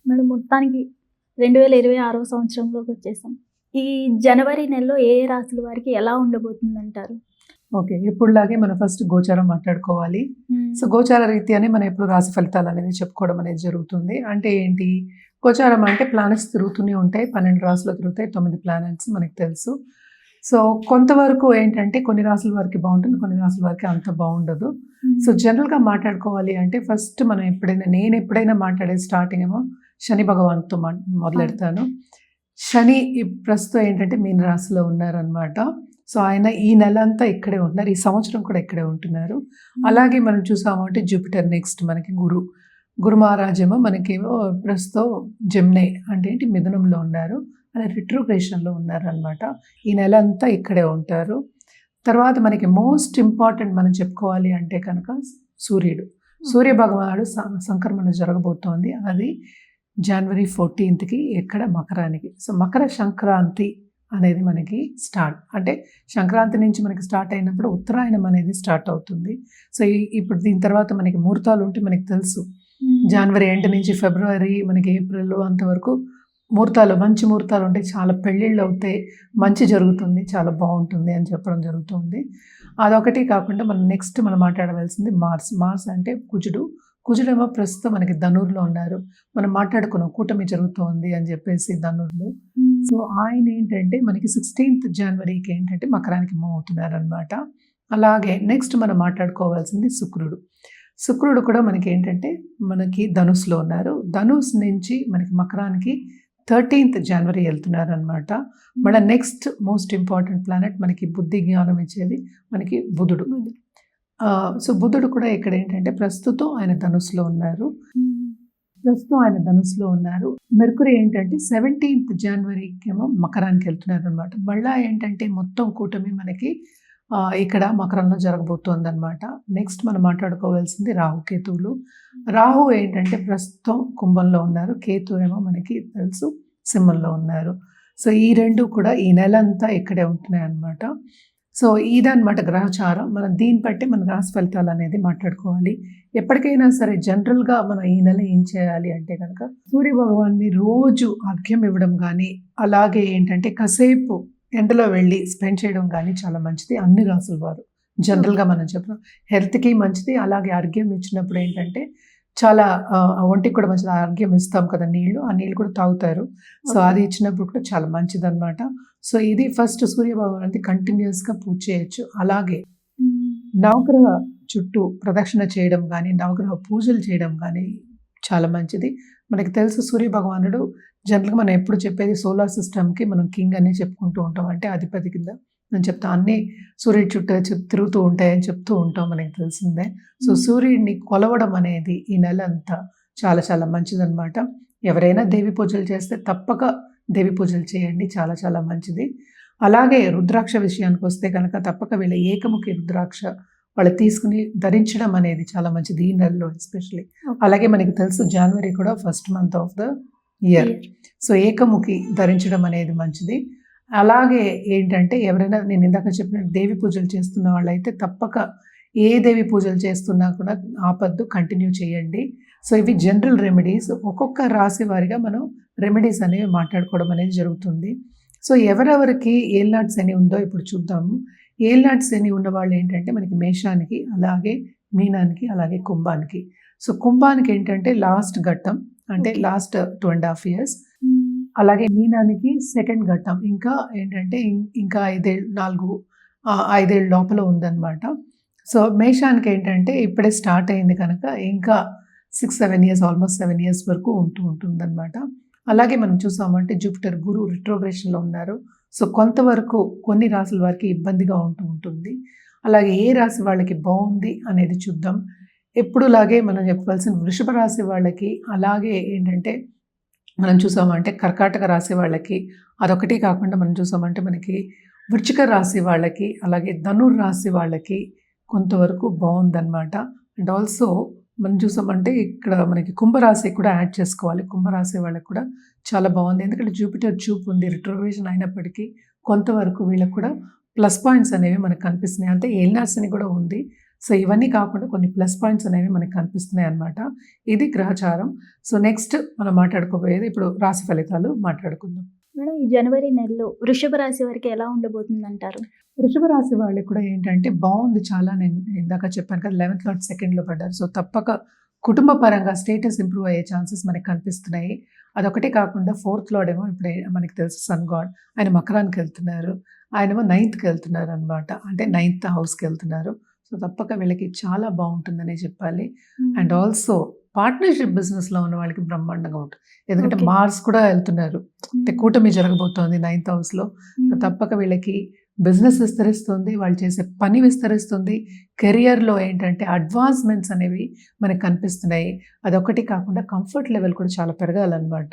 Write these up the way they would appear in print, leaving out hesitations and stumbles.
Madam మొత్తానికి 2026 సంవత్సరంలోకి వచ్చేసాం. ఈ జనవరి నెలలో ఏ రాశుల వారికి ఎలా ఉండబోతుందంటారు? ఓకే. ఎప్పుడులాగే మనం ఫస్ట్ గోచారం మాట్లాడుకోవాలి. సో, గోచార రీత్యానే మనం ఎప్పుడు రాశి ఫలితాలనేది చెప్పుకోవడం అనేది జరుగుతుంది. అంటే ఏంటి? గోచారం అంటే ప్లానెట్స్ తిరుగుతూనే ఉంటాయి. 12 రాశులు తిరుగుతాయి. 9 ప్లానెట్స్ మనకు తెలుసు. సో, కొంతవరకు ఏంటంటే కొన్ని రాశుల వారికి బావుంటుంది. కొన్ని రాశుల వారికి అంత బావుండదు. సో, జనరల్‌గా మాట్లాడుకోవాలి అంటే ఫస్ట్ మనం నేను ఎప్పుడైనా మాట్లాడేది స్టార్టింగ్ ఏమో శని భగవాన్‌తో మొదలెడతాను. శని ప్రస్తుతం ఏంటంటే మీన రాశిలో ఉన్నారనమాట. సో, ఆయన ఈ నెలంతా ఇక్కడే ఉంటున్నారు. ఈ సంవత్సరం కూడా ఇక్కడే ఉంటున్నారు. అలాగే మనం చూసాము అంటే జూపిటర్ నెక్స్ట్ మనకి గురు మహారాజేమో మనకేమో ప్రస్తుతం జెమిని అంటే ఏంటి మిథునంలో ఉన్నారు. అలా రిట్రోగ్రేషన్‌లో ఉన్నారనమాట. ఈ నెలంతా ఇక్కడే ఉంటారు. తర్వాత మనకి మోస్ట్ ఇంపార్టెంట్ మనం చెప్పుకోవాలి అంటే కనుక సూర్య భగవానుడు సంక్రమణ జరగబోతోంది. అది జనవరి 14కి ఎక్కడ మకరానికి. సో, మకర సంక్రాంతి అనేది మనకి స్టార్ట్. అంటే సంక్రాంతి నుంచి మనకి స్టార్ట్ అయినప్పుడు ఉత్తరాయణం అనేది స్టార్ట్ అవుతుంది. సో, ఇప్పుడు దీని తర్వాత మనకి ముహూర్తాలు ఉంటే మనకి తెలుసు. జనవరి ఎండ్ నుంచి ఫిబ్రవరి మనకి ఏప్రిల్ అంతవరకు మంచి ముహూర్తాలు ఉంటాయి. చాలా పెళ్ళిళ్ళు అవుతాయి. మంచి జరుగుతుంది. చాలా బాగుంటుంది అని చెప్పడం జరుగుతుంది. అదొకటి కాకుండా మనం మాట్లాడవలసింది మార్స్ అంటే కుజుడేమో ప్రస్తుతం మనకి ధనుర్లో ఉన్నారు. మనం మాట్లాడుకున్నాం కూటమి జరుగుతోంది అని చెప్పేసి ధనుర్లో. సో, ఆయన ఏంటంటే మనకి 16th జనవరికి ఏంటంటే మకరానికి మూవ్ అవుతున్నారనమాట. అలాగే నెక్స్ట్ మనం మాట్లాడుకోవాల్సింది శుక్రుడు కూడా మనకి ఏంటంటే మనకి ధనుస్సులో ఉన్నారు. ధనుస్ నుంచి మనకి మకరానికి 13th జనవరి వెళ్తున్నారనమాట. మళ్ళీ నెక్స్ట్ మోస్ట్ ఇంపార్టెంట్ ప్లానెట్ మనకి బుద్ధి జ్ఞానం ఇచ్చేది మనకి బుధుడు. సో, బుధుడు కూడా ఇక్కడ ఏంటంటే ప్రస్తుతం ఆయన ధనుస్సులో ఉన్నారు. మెర్కురీ ఏంటంటే 17th జనవరికి ఏమో మకరానికి వెళ్తున్నారు అనమాట. మళ్ళీ ఏంటంటే మొత్తం కూటమి మనకి ఇక్కడ మకరంలో జరగబోతోంది అనమాట. నెక్స్ట్ మనం మాట్లాడుకోవాల్సింది రాహుకేతువులు. రాహు ఏంటంటే ప్రస్తుతం కుంభంలో ఉన్నారు. కేతు ఏమో మనకి తెలుసు సింహంలో ఉన్నారు. సో, ఈ రెండు కూడా ఈ నెలంతా ఇక్కడే ఉంటున్నాయి అనమాట. సో, ఇదన్నమాట గ్రహచారం. మనం దీన్ని బట్టి మన రాశి ఫలితాలు అనేది మాట్లాడుకోవాలి. ఎప్పటికైనా సరే జనరల్గా మనం ఈ నెల ఏం చేయాలి అంటే కనుక సూర్య భగవాన్ని రోజు అర్ఘ్యం ఇవ్వడం కానీ, అలాగే ఏంటంటే కాసేపు ఎండలో వెళ్ళి స్పెండ్ చేయడం కానీ చాలా మంచిది. అన్ని రాసుల వారు జనరల్గా మనం చెప్తాం హెల్త్కి మంచిది. అలాగే అర్ఘ్యం ఇచ్చినప్పుడు ఏంటంటే చాలా ఒంటికి కూడా మంచిది. అర్ఘ్యం ఇస్తాం కదా నీళ్ళు, ఆ నీళ్ళు కూడా తాగుతారు. సో, అది ఇచ్చినప్పుడు కూడా చాలా మంచిది అనమాట. సో, ఇది ఫస్ట్ సూర్య భగవానికి కంటిన్యూస్గా పూజ చేయొచ్చు. అలాగే నవగ్రహ చుట్టూ ప్రదక్షిణ చేయడం కానీ, నవగ్రహ పూజలు చేయడం కానీ చాలా మంచిది. మనకి తెలుసు సూర్య భగవానుడు జనరల్గా మనం ఎప్పుడు చెప్పేది సోలార్ సిస్టమ్కి మనం కింగ్ అని చెప్పుకుంటూ ఉంటాం. అంటే అధిపతి కింద నేను చెప్తాను. అన్నీ సూర్యుడి చుట్టూ తిరుగుతూ ఉంటాయని చెప్తూ ఉంటాం, మనకి తెలిసిందే. సో, సూర్యుడిని కొలవడం అనేది ఈ నెల అంతా చాలా చాలా మంచిదన్నమాట. ఎవరైనా దేవి పూజలు చేస్తే తప్పక దేవి పూజలు చేయండి. చాలా చాలా మంచిది. అలాగే రుద్రాక్ష విషయానికి వస్తే కనుక తప్పక వీళ్ళ ఏకముఖి రుద్రాక్ష వాళ్ళు తీసుకుని ధరించడం అనేది చాలా మంచిది ఈ నెలలో ఎస్పెషలీ. అలాగే మనకి తెలుసు జనవరి కూడా first month of the year. So, ఏకముఖి ధరించడం అనేది మంచిది. అలాగే ఏంటంటే ఎవరైనా నేను ఇందాక చెప్పినట్టు దేవి పూజలు చేస్తున్న వాళ్ళైతే తప్పక ఏ దేవి పూజలు చేస్తున్నా కూడా ఆపద్దు, కంటిన్యూ చేయండి. సో, ఇవి జనరల్ రెమెడీస్. ఒక్కొక్క రాశి వారిగా మనం రెమెడీస్ అనేవి మాట్లాడుకోవడం అనేది జరుగుతుంది. సో, ఎవరెవరికి ఏల్నాటి శని ఉందో ఇప్పుడు చూద్దాము. ఏల్నాటి శని ఉన్న వాళ్ళు ఏంటంటే మనకి మేషానికి, అలాగే మీనానికి, అలాగే కుంభానికి. సో, కుంభానికి ఏంటంటే లాస్ట్ ఘట్టం అంటే లాస్ట్ 2.5 years. అలాగే మీనానికి సెకండ్ ఘట్టం ఇంకా ఏంటంటే ఇంకా 5 ఏళ్ళ లోపల ఉందన్నమాట. సో, మేషానికి ఏంటంటే ఇప్పుడే స్టార్ట్ అయింది కనుక ఇంకా 6-7 years ఆల్మోస్ట్ 7 years వరకు ఉంటుందన్నమాట. అలాగే మనం చూసామంటే జూపిటర్ గురు రిట్రోగ్రేషన్లో ఉన్నారు. సో, కొంతవరకు కొన్ని రాశుల వారికి ఇబ్బందిగా ఉంటుంది. అలాగే ఏ రాశి వాళ్ళకి బాగుంది అనేది చూద్దాం. ఎప్పుడులాగే మనం చెప్పవలసిన వృషభ రాశి వాళ్ళకి, అలాగే ఏంటంటే మనం చూసామంటే కర్కాటక రాశి వాళ్ళకి, అదొకటి కాకుండా మనం చూసామంటే మనకి వృశ్చిక రాశి వాళ్ళకి, అలాగే ధనుర్ రాశి వాళ్ళకి కొంతవరకు బాగుందన్నమాట. అండ్ ఆల్సో మనం చూసామంటే ఇక్కడ మనకి కుంభరాశి కూడా యాడ్ చేసుకోవాలి. కుంభరాశి వాళ్ళకి కూడా చాలా బాగుంది. ఎందుకంటే జూపిటర్ చూపు ఉంది, రిట్రోగ్రేషన్ అయినప్పటికీ కొంతవరకు వీళ్ళకి కూడా ప్లస్ పాయింట్స్ అనేవి మనకు కనిపిస్తున్నాయి. అంటే ఏలినాటి శని కూడా ఉంది. సో ఇవన్నీ కాకుండా కొన్ని ప్లస్ పాయింట్స్ అనేవి మనకు కనిపిస్తున్నాయి అన్నమాట. ఇది గ్రహచారం. సో నెక్స్ట్ మనం మాట్లాడుకోబోయేది ఇప్పుడు రాశి ఫలితాలు మాట్లాడుకుందాం. మేడం, ఈ జనవరి నెలలో వృషభ రాశి వారికి ఎలా ఉండబోతుందంటారు? వృషభ రాశి వాళ్ళకి కూడా ఏంటంటే బాగుంది చాలా. నేను ఇందాక చెప్పాను కదా 11th లార్డ్ సెకండ్లో పడ్డారు. సో తప్పక కుటుంబ పరంగా స్టేటస్ ఇంప్రూవ్ అయ్యే ఛాన్సెస్ మనకి కనిపిస్తున్నాయి. అదొకటే కాకుండా 4th లార్డ్ ఏమో ఇప్పుడు మనకి తెలుసు సన్ గాడ్, ఆయన మకరానికి వెళ్తున్నారు. ఆయనేమో 9th వెళ్తున్నారు అనమాట. అంటే 9th హౌస్కి వెళ్తున్నారు. సో తప్పక వీళ్ళకి చాలా బాగుంటుందనే చెప్పాలి. అండ్ ఆల్సో పార్ట్నర్షిప్ బిజినెస్లో ఉన్న వాళ్ళకి బ్రహ్మాండంగా ఉంటుంది. ఎందుకంటే Okay. మార్స్ కూడా వెళ్తున్నారు. అంటే కూటమి జరగబోతోంది 9th హౌస్లో. తప్పక వీళ్ళకి బిజినెస్ విస్తరిస్తుంది, వాళ్ళు చేసే పని విస్తరిస్తుంది. కెరియర్లో ఏంటంటే అడ్వాన్స్మెంట్స్ అనేవి మనకు కనిపిస్తున్నాయి. అదొకటి కాకుండా కంఫర్ట్ లెవెల్ కూడా చాలా పెరగాలన్నమాట.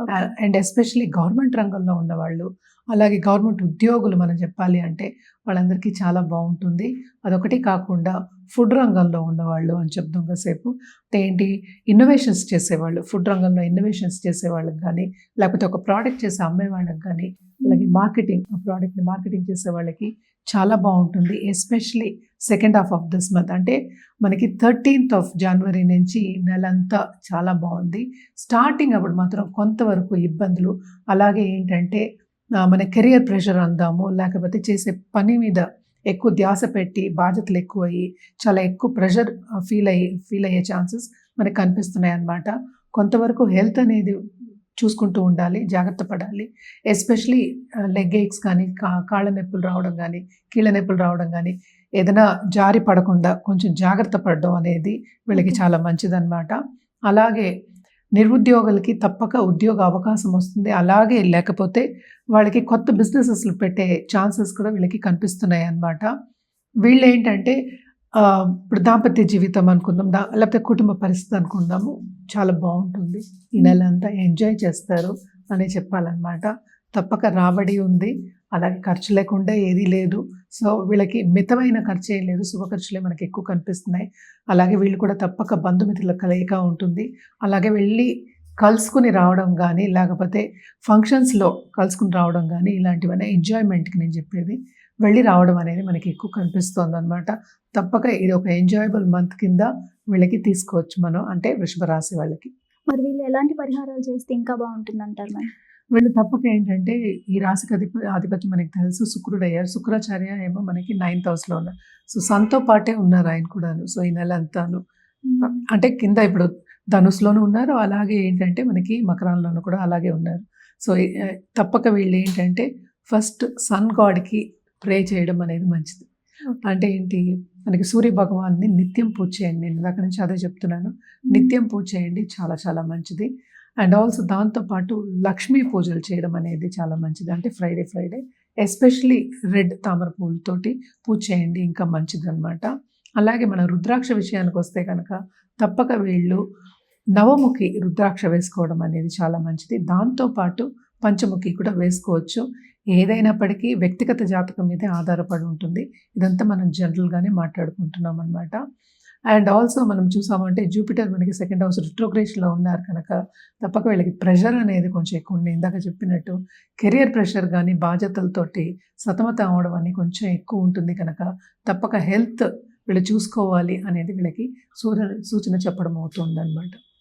Okay. అండ్ ఎస్పెషలీ గవర్నమెంట్ రంగంలో ఉన్నవాళ్ళు, అలాగే గవర్నమెంట్ ఉద్యోగులు మనం చెప్పాలి అంటే వాళ్ళందరికీ చాలా బాగుంటుంది. అదొకటి కాకుండా ఫుడ్ రంగంలో ఉన్నవాళ్ళు అని చెప్దాం కాసేపు. అంటే ఏంటి, ఇన్నోవేషన్స్ చేసేవాళ్ళు, ఫుడ్ రంగంలో ఇన్నోవేషన్స్ చేసేవాళ్ళకి కానీ, లేకపోతే ఒక ప్రోడక్ట్ చేసి అమ్మే వాళ్ళకి కానీ, అలాగే మార్కెటింగ్, ఆ ప్రోడక్ట్ని మార్కెటింగ్ చేసే వాళ్ళకి చాలా బాగుంటుంది. Especially second half of this month, అంటే మనకి 13th ఆఫ్ జనవరి నుంచి నెలంతా చాలా బాగుంది. స్టార్టింగ్ అప్పుడు మాత్రం కొంతవరకు ఇబ్బందులు, అలాగే ఏంటంటే మన కెరియర్ ప్రెషర్ అందాము, లేకపోతే చేసే పని మీద ఎక్కువ ధ్యాస పెట్టి బాధ్యతలు ఎక్కువ అయ్యి చాలా ఎక్కువ ప్రెషర్ ఫీల్ అయ్యే ఛాన్సెస్ మనకు కనిపిస్తున్నాయి అన్నమాట. కొంతవరకు హెల్త్ అనేది చూసుకుంటూ ఉండాలి, జాగ్రత్త పడాలి. ఎస్పెషలీ లెగ్ ఏక్స్ కానీ, కాళ్ళ నొప్పులు రావడం కానీ, కీళ్ళ నొప్పులు రావడం కానీ, ఏదైనా జారి పడకుండా కొంచెం జాగ్రత్త పడడం అనేది వీళ్ళకి చాలా మంచిదన్నమాట. అలాగే నిరుద్యోగులకి తప్పక ఉద్యోగ అవకాశం వస్తుంది. అలాగే లేకపోతే వాళ్ళకి కొత్త బిజినెసెస్లు పెట్టే ఛాన్సెస్ కూడా వీళ్ళకి కనిపిస్తున్నాయి అన్నమాట. వీళ్ళు ఏంటంటే ఇప్పుడు దాంపత్య జీవితం అనుకుందాం, లేకపోతే కుటుంబ పరిస్థితి అనుకుందాము, చాలా బాగుంటుంది. ఈ నెల అంతా ఎంజాయ్ చేస్తారు అనే చెప్పాలన్నమాట. తప్పక రాబడి ఉంది, అలాగే ఖర్చు లేకుండా ఏదీ లేదు. సో వీళ్ళకి మితమైన ఖర్చు ఏం లేదు, శుభ ఖర్చులే మనకి ఎక్కువ కనిపిస్తున్నాయి. అలాగే వీళ్ళు కూడా తప్పక బంధుమిత్రుల కలయిక ఉంటుంది. అలాగే వెళ్ళి కలుసుకుని రావడం కానీ, లేకపోతే ఫంక్షన్స్లో కలుసుకుని రావడం కానీ, ఇలాంటివన్నీ ఎంజాయ్మెంట్కి నేను చెప్పేది, వెళ్ళి రావడం అనేది మనకి ఎక్కువ కనిపిస్తుంది అనమాట. తప్పక ఇది ఒక ఎంజాయబుల్ మంత్ కింద వీళ్ళకి తీసుకోవచ్చు మనం, అంటే వృషభ రాశి వాళ్ళకి. మరి వీళ్ళు ఎలాంటి పరిహారాలు చేస్తే ఇంకా బాగుంటుందంటారు మేడం? వీళ్ళు తప్పక ఏంటంటే ఈ రాశికి అధిపతి మనకి తెలుసు శుక్రుడు అయ్యారు. శుక్రాచార్య ఏమో మనకి 9th హౌస్లో ఉన్నారు. సో సన్తో పాటే ఉన్నారు ఆయన కూడాను. సో ఈ నెల అంతాను అంటే కింద ఇప్పుడు ధనుస్సులోనూ ఉన్నారు, అలాగే ఏంటంటే మనకి మకరంలోనూ కూడా అలాగే ఉన్నారు. సో తప్పక వీళ్ళు ఏంటంటే ఫస్ట్ సన్ గాడ్కి ప్రే చేయడం అనేది మంచిది. అంటే ఏంటి, మనకి సూర్య భగవాన్ని నిత్యం పూజ చేయండి. నేను ఇందాక నుంచి అదే చెప్తున్నాను, నిత్యం పూజ చేయండి, చాలా చాలా మంచిది. అండ్ ఆల్సో దాంతోపాటు లక్ష్మీ పూజలు చేయడం అనేది చాలా మంచిది. అంటే ఫ్రైడే ఎస్పెషలీ రెడ్ తామర పూలతోటి పూజ చేయండి, ఇంకా మంచిది అనమాట. అలాగే మన రుద్రాక్ష విషయానికి వస్తే కనుక తప్పక వీళ్ళు నవముఖి రుద్రాక్ష వేసుకోవడం అనేది చాలా మంచిది. దాంతోపాటు పంచముఖి కూడా వేసుకోవచ్చు. ఏదైనప్పటికీ వ్యక్తిగత జాతకం మీదే ఆధారపడి ఉంటుంది. ఇదంతా మనం జనరల్గానే మాట్లాడుకుంటున్నాం అనమాట. అండ్ ఆల్సో మనం చూసామంటే జూపిటర్ మనకి సెకండ్ హౌస్ రిట్రోగ్రేషన్లో ఉన్నారు కనుక తప్పక వీళ్ళకి ప్రెషర్ అనేది కొంచెం ఎక్కువ ఉంది. ఇందాక చెప్పినట్టు కెరియర్ ప్రెషర్ కానీ, బాధ్యతలతోటి సతమతం అవడం అని కొంచెం ఎక్కువ ఉంటుంది కనుక తప్పక హెల్త్ వీళ్ళు చూసుకోవాలి అనేది వీళ్ళకి సూచన చెప్పడం అవుతుంది అనమాట.